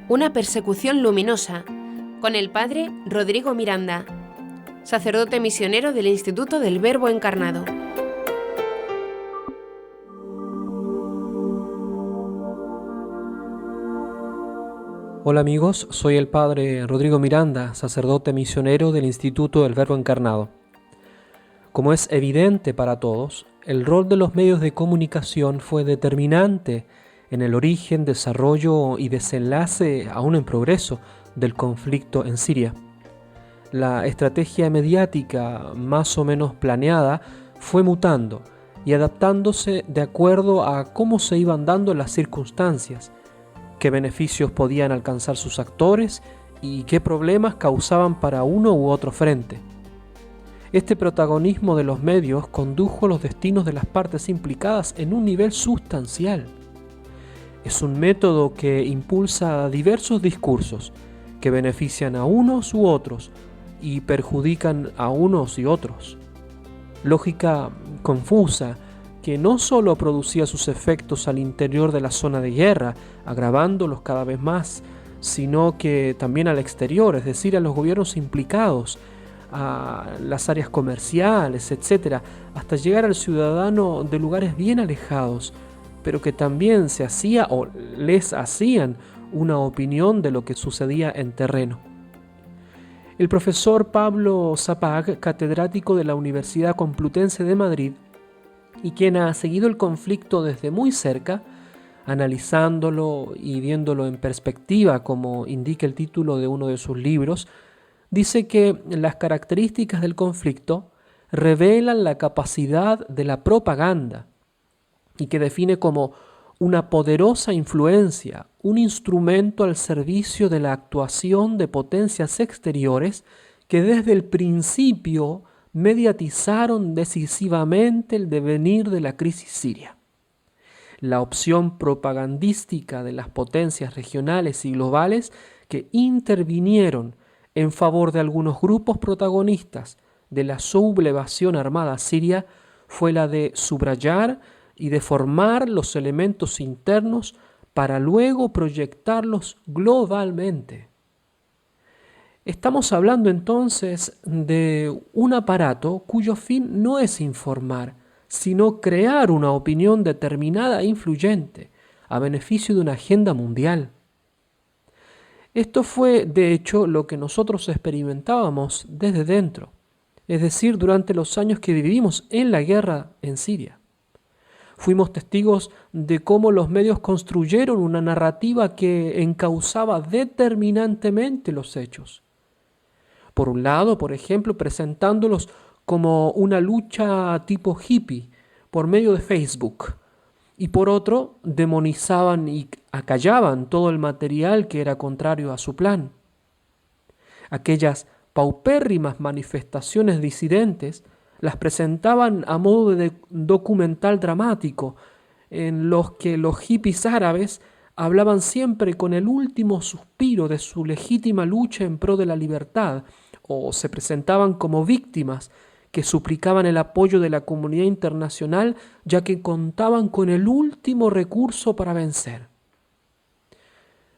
Una persecución luminosa, con el padre Rodrigo Miranda, sacerdote misionero del Instituto del Verbo Encarnado. Hola amigos, soy el padre Rodrigo Miranda, sacerdote misionero del Instituto del Verbo Encarnado. Como es evidente para todos, el rol de los medios de comunicación fue determinante en el origen, desarrollo y desenlace, aún en progreso, del conflicto en Siria. La estrategia mediática más o menos planeada fue mutando y adaptándose de acuerdo a cómo se iban dando las circunstancias, qué beneficios podían alcanzar sus actores y qué problemas causaban para uno u otro frente. Este protagonismo de los medios condujo los destinos de las partes implicadas en un nivel sustancial. Es un método que impulsa diversos discursos que benefician a unos u otros y perjudican a unos y otros. Lógica confusa que no solo producía sus efectos al interior de la zona de guerra, agravándolos cada vez más, sino que también al exterior, es decir, a los gobiernos implicados, a las áreas comerciales, etc., hasta llegar al ciudadano de lugares bien alejados, pero que también se hacía o les hacían una opinión de lo que sucedía en terreno. El profesor Pablo Zapag, catedrático de la Universidad Complutense de Madrid, y quien ha seguido el conflicto desde muy cerca, analizándolo y viéndolo en perspectiva, como indica el título de uno de sus libros, dice que las características del conflicto revelan la capacidad de la propaganda y que define como una poderosa influencia, un instrumento al servicio de la actuación de potencias exteriores que desde el principio mediatizaron decisivamente el devenir de la crisis siria. La opción propagandística de las potencias regionales y globales que intervinieron en favor de algunos grupos protagonistas de la sublevación armada siria fue la de subrayar y deformar los elementos internos para luego proyectarlos globalmente. Estamos hablando entonces de un aparato cuyo fin no es informar, sino crear una opinión determinada e influyente a beneficio de una agenda mundial. Esto fue, de hecho, lo que nosotros experimentábamos desde dentro, es decir, durante los años que vivimos en la guerra en Siria. Fuimos testigos de cómo los medios construyeron una narrativa que encauzaba determinantemente los hechos. Por un lado, por ejemplo, presentándolos como una lucha tipo hippie por medio de Facebook, y por otro, demonizaban y acallaban todo el material que era contrario a su plan. Aquellas paupérrimas manifestaciones disidentes las presentaban a modo de documental dramático, en los que los hippies árabes hablaban siempre con el último suspiro de su legítima lucha en pro de la libertad, o se presentaban como víctimas que suplicaban el apoyo de la comunidad internacional, ya que contaban con el último recurso para vencer.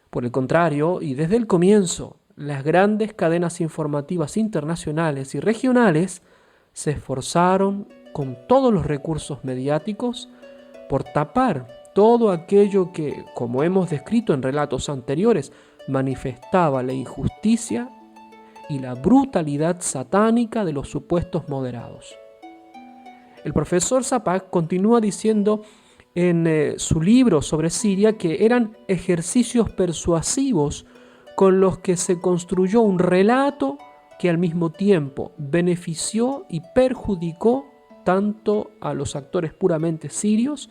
Por el contrario, y desde el comienzo, las grandes cadenas informativas internacionales y regionales se esforzaron con todos los recursos mediáticos por tapar todo aquello que, como hemos descrito en relatos anteriores, manifestaba la injusticia y la brutalidad satánica de los supuestos moderados. El profesor Zapag continúa diciendo en su libro sobre Siria que eran ejercicios persuasivos con los que se construyó un relato que al mismo tiempo benefició y perjudicó tanto a los actores puramente sirios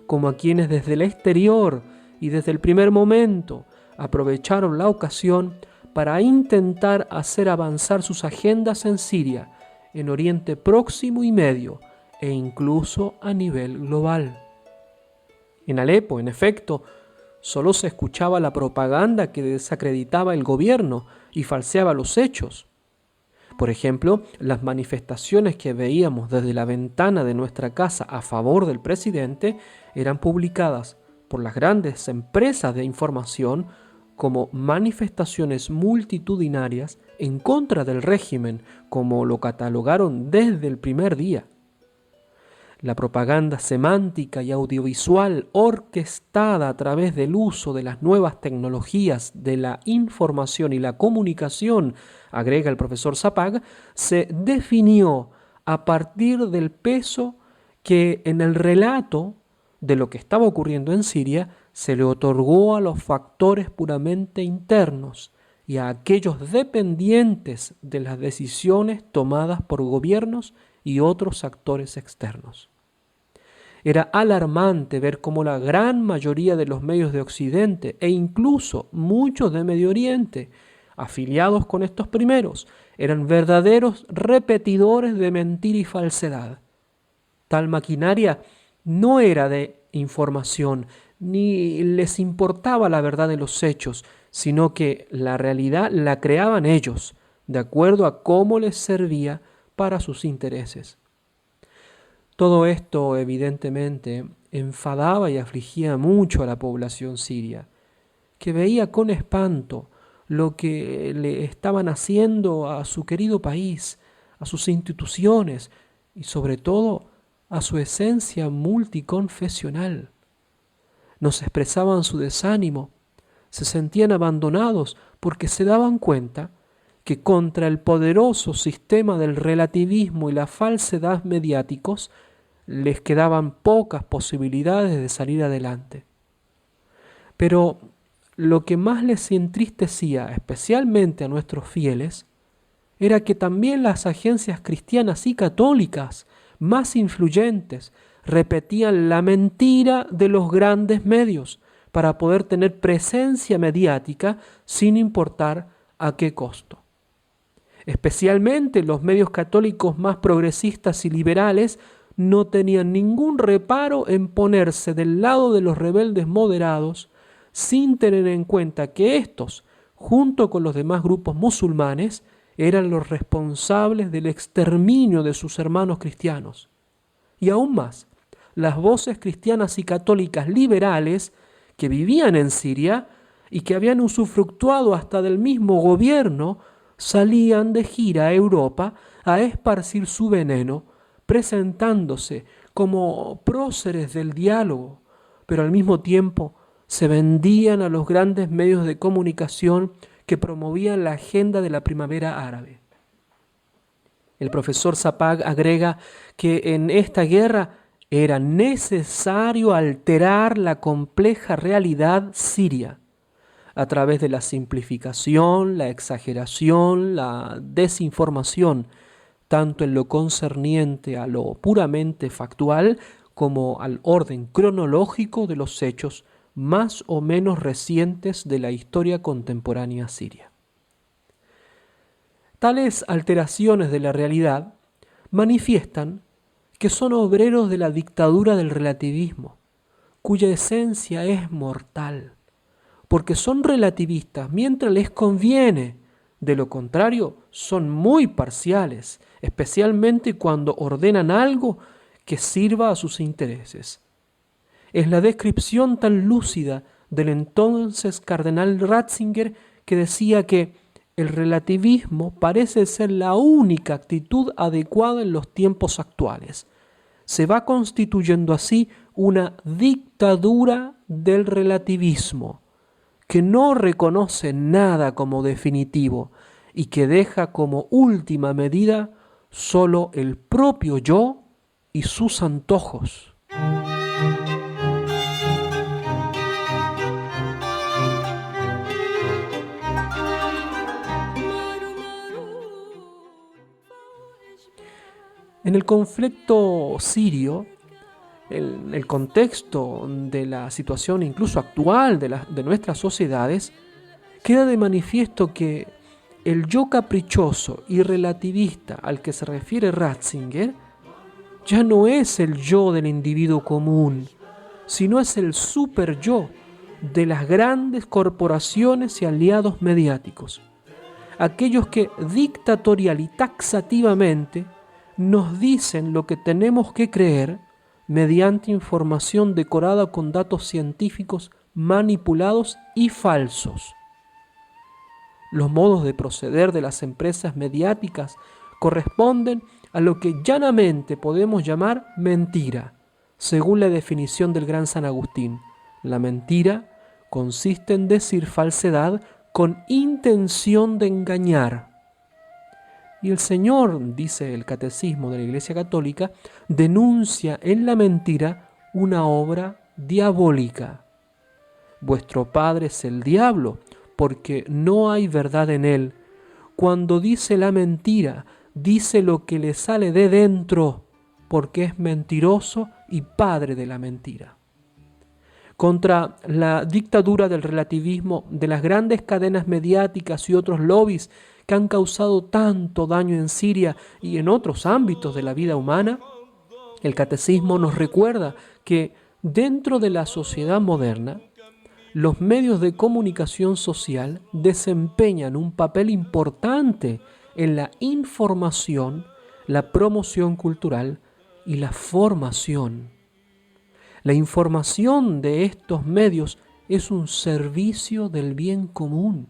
como a quienes desde el exterior y desde el primer momento aprovecharon la ocasión para intentar hacer avanzar sus agendas en Siria, en Oriente Próximo y Medio, e incluso a nivel global. En Alepo, en efecto, solo se escuchaba la propaganda que desacreditaba el gobierno y falseaba los hechos. Por ejemplo, las manifestaciones que veíamos desde la ventana de nuestra casa a favor del presidente eran publicadas por las grandes empresas de información como manifestaciones multitudinarias en contra del régimen, como lo catalogaron desde el primer día. La propaganda semántica y audiovisual orquestada a través del uso de las nuevas tecnologías de la información y la comunicación, agrega el profesor Sapag, se definió a partir del peso que en el relato de lo que estaba ocurriendo en Siria se le otorgó a los factores puramente internos y a aquellos dependientes de las decisiones tomadas por gobiernos y otros actores externos. Era alarmante ver cómo la gran mayoría de los medios de Occidente e incluso muchos de Medio Oriente, afiliados con estos primeros, eran verdaderos repetidores de mentira y falsedad. Tal maquinaria no era de información, ni les importaba la verdad de los hechos, sino que la realidad la creaban ellos, de acuerdo a cómo les servía para sus intereses. Todo esto, evidentemente, enfadaba y afligía mucho a la población siria, que veía con espanto lo que le estaban haciendo a su querido país, a sus instituciones y sobre todo a su esencia multiconfesional. Nos expresaban su desánimo, se sentían abandonados porque se daban cuenta que contra el poderoso sistema del relativismo y la falsedad mediáticos les quedaban pocas posibilidades de salir adelante. Pero lo que más les entristecía, especialmente a nuestros fieles, era que también las agencias cristianas y católicas más influyentes repetían la mentira de los grandes medios para poder tener presencia mediática sin importar a qué costo. Especialmente los medios católicos más progresistas y liberales no tenían ningún reparo en ponerse del lado de los rebeldes moderados sin tener en cuenta que estos, junto con los demás grupos musulmanes, eran los responsables del exterminio de sus hermanos cristianos. Y aún más, las voces cristianas y católicas liberales que vivían en Siria y que habían usufructuado hasta del mismo gobierno, salían de gira a Europa a esparcir su veneno, presentándose como próceres del diálogo, pero al mismo tiempo se vendían a los grandes medios de comunicación que promovían la agenda de la primavera árabe. El profesor Sapag agrega que en esta guerra era necesario alterar la compleja realidad siria a través de la simplificación, la exageración, la desinformación, tanto en lo concerniente a lo puramente factual como al orden cronológico de los hechos más o menos recientes de la historia contemporánea siria. Tales alteraciones de la realidad manifiestan que son obreros de la dictadura del relativismo, cuya esencia es mortal, porque son relativistas mientras les conviene. De lo contrario, son muy parciales, especialmente cuando ordenan algo que sirva a sus intereses. Es la descripción tan lúcida del entonces cardenal Ratzinger que decía que el relativismo parece ser la única actitud adecuada en los tiempos actuales. Se va constituyendo así una dictadura del relativismo, que no reconoce nada como definitivo y que deja como última medida solo el propio yo y sus antojos. En el conflicto sirio, en el contexto de la situación incluso actual de nuestras sociedades, queda de manifiesto que el yo caprichoso y relativista al que se refiere Ratzinger ya no es el yo del individuo común, sino es el super yo de las grandes corporaciones y aliados mediáticos, aquellos que dictatorial y taxativamente nos dicen lo que tenemos que creer mediante información decorada con datos científicos manipulados y falsos. los modos de proceder de las empresas mediáticas corresponden a lo que llanamente podemos llamar mentira, según la definición del gran San Agustín. La mentira consiste en decir falsedad con intención de engañar. Y el Señor, dice el Catecismo de la Iglesia Católica, denuncia en la mentira una obra diabólica. Vuestro padre es el diablo, porque no hay verdad en él. Cuando dice la mentira, dice lo que le sale de dentro, porque es mentiroso y padre de la mentira. Contra la dictadura del relativismo, de las grandes cadenas mediáticas y otros lobbies que han causado tanto daño en Siria y en otros ámbitos de la vida humana, el Catecismo nos recuerda que dentro de la sociedad moderna, los medios de comunicación social desempeñan un papel importante en la información, la promoción cultural y la formación. La información de estos medios es un servicio del bien común.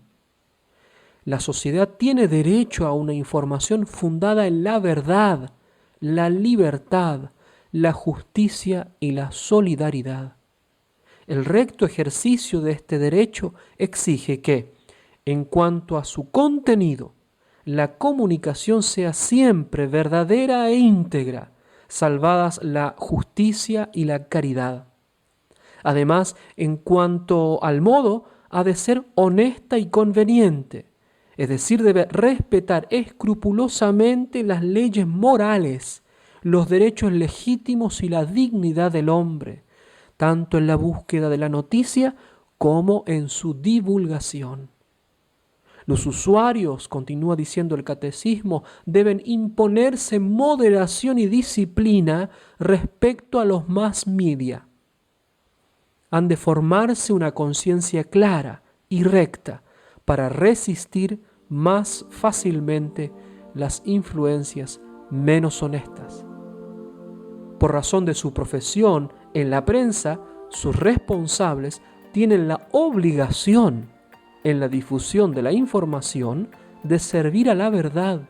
La sociedad tiene derecho a una información fundada en la verdad, la libertad, la justicia y la solidaridad. El recto ejercicio de este derecho exige que, en cuanto a su contenido, la comunicación sea siempre verdadera e íntegra, salvadas la justicia y la caridad. Además, en cuanto al modo, ha de ser honesta y conveniente, es decir, debe respetar escrupulosamente las leyes morales, los derechos legítimos y la dignidad del hombre, tanto en la búsqueda de la noticia como en su divulgación. Los usuarios, continúa diciendo el Catecismo, deben imponerse moderación y disciplina respecto a los mass media. Han de formarse una conciencia clara y recta para resistir más fácilmente las influencias menos honestas. Por razón de su profesión en la prensa, sus responsables tienen la obligación en la difusión de la información de servir a la verdad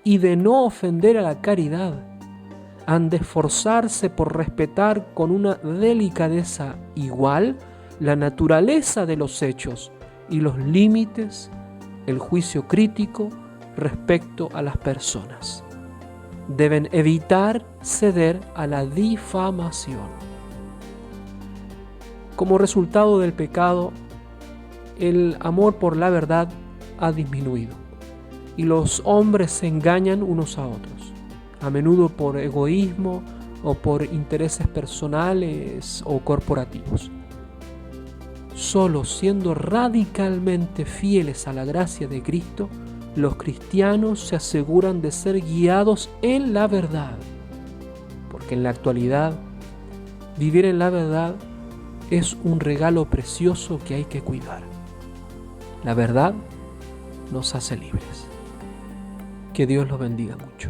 y de no ofender a la caridad. Han de esforzarse por respetar con una delicadeza igual la naturaleza de los hechos y los límites, el juicio crítico respecto a las personas. Deben evitar ceder a la difamación. Como resultado del pecado, el amor por la verdad ha disminuido y los hombres se engañan unos a otros, a menudo por egoísmo o por intereses personales o corporativos. Solo siendo radicalmente fieles a la gracia de Cristo, los cristianos se aseguran de ser guiados en la verdad, porque en la actualidad vivir en la verdad es un regalo precioso que hay que cuidar. La verdad nos hace libres. Que Dios los bendiga mucho.